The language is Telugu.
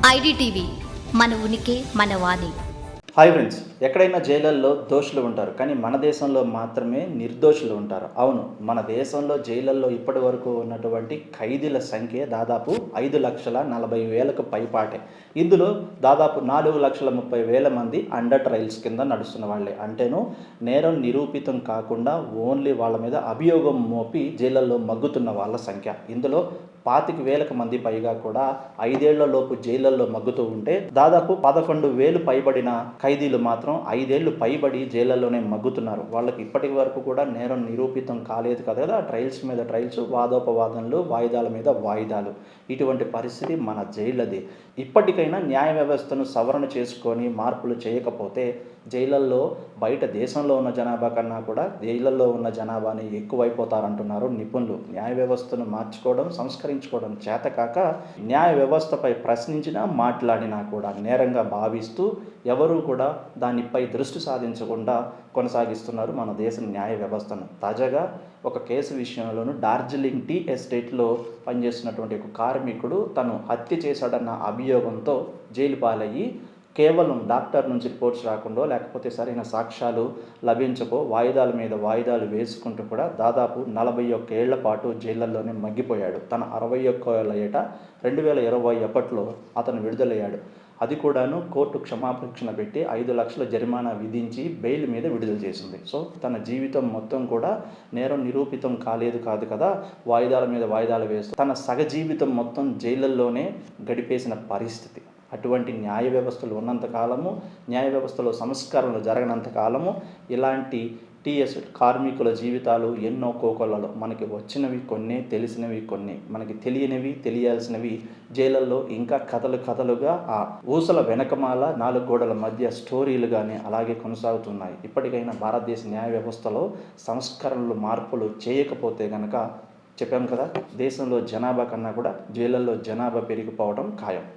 ఐడిటీవీ మన ఉనికి మన వాణి. హాయ్ ఫ్రెండ్స్, ఎక్కడైనా జైళ్ళల్లో దోషులు ఉంటారు, కానీ మన దేశంలో మాత్రమే నిర్దోషులు ఉంటారు. అవును, మన దేశంలో జైళ్ళల్లో ఇప్పటి వరకు ఉన్నటువంటి ఖైదీల సంఖ్య దాదాపు 5,40,000కు పైపాటే. ఇందులో దాదాపు 4,30,000 మంది అండర్ ట్రయల్స్ కింద నడుస్తున్న వాళ్ళే. అంటేను నేరం నిరూపితం కాకుండా ఓన్లీ వాళ్ళ మీద అభియోగం మోపి జైళ్ళల్లో మగ్గుతున్న వాళ్ళ సంఖ్య. ఇందులో 25,000 మంది పైగా కూడా 5 ఏళ్లలోపు జైళ్ళల్లో మగ్గుతూ ఉంటే, దాదాపు 11,000 పైబడిన ఖైదీలు మాత్రం 5 ఏళ్లు పైబడి జైళ్ళల్లోనే మగ్గుతున్నారు. వాళ్ళకి ఇప్పటి వరకు కూడా నేరం నిరూపితం కాలేదు కదా, ట్రయల్స్ మీద ట్రయల్స్, వాదోపవాదనలు, వాయిదాల మీద వాయిదాలు. ఇటువంటి పరిస్థితి మన జైళ్ళది. ఇప్పటికైనా న్యాయ వ్యవస్థను సవరణ చేసుకొని మార్పులు చేయకపోతే జైళ్ళల్లో బయట దేశంలో ఉన్న జనాభా కన్నా కూడా జైళ్ళల్లో ఉన్న జనాభాని ఎక్కువైపోతారంటున్నారు నిపుణులు. న్యాయ వ్యవస్థను మార్చుకోవడం, సంస్కరించుకోవడం చేతకాక న్యాయ వ్యవస్థపై ప్రశ్నించినా మాట్లాడినా కూడా నేరంగా భావిస్తూ ఎవరూ కూడా దానిపై దృష్టి సాధించకుండా కొనసాగిస్తున్నారు మన దేశ న్యాయ వ్యవస్థను. తాజాగా ఒక కేసు విషయంలోనూ డార్జిలింగ్ టీ ఎస్టేట్లో పనిచేస్తున్నటువంటి ఒక కార్మికుడు తను హత్య చేశాడన్న అభియోగంతో జైలు పాలయ్యి, కేవలం డాక్టర్ నుంచి రిపోర్ట్స్ రాకుండా, లేకపోతే సరైన సాక్ష్యాలు లభించకో వాయిదాల మీద వాయిదాలు వేసుకుంటూ కూడా దాదాపు 41 ఏళ్ల పాటు జైళ్ళల్లోనే మగ్గిపోయాడు. తన 61 ఏట 2021లో అతను విడుదలయ్యాడు. అది కూడాను కోర్టు క్షమాపణ పెట్టి 5 లక్షల జరిమానా విధించి బెయిల్ మీద విడుదల చేసింది. సో తన జీవితం మొత్తం కూడా నేరం నిరూపితం కాదు కదా, వాయిదాల మీద వాయిదాలు వేస్తూ తన సగ జీవితం మొత్తం జైళ్ళల్లోనే గడిపేసిన పరిస్థితి. అటువంటి న్యాయ వ్యవస్థలు ఉన్నంతకాలము, న్యాయ వ్యవస్థలో సంస్కరణలు జరగనంత కాలము ఇలాంటి టీఎస్ కార్మికుల జీవితాలు ఎన్నో కోకొల్లలో, మనకి వచ్చినవి కొన్ని, తెలిసినవి కొన్ని, మనకి తెలియనివి, తెలియాల్సినవి జైళ్ళల్లో ఇంకా కథలుగా ఆ ఊసల వెనకమాల 4 గోడల మధ్య స్టోరీలుగానే అలాగే కొనసాగుతున్నాయి. ఇప్పటికైనా భారతదేశ న్యాయ వ్యవస్థలో సంస్కరణలు, మార్పులు చేయకపోతే కనుక చెప్పాం కదా, దేశంలో జనాభా కన్నా కూడా జైళ్ళల్లో జనాభా పెరిగిపోవడం ఖాయం.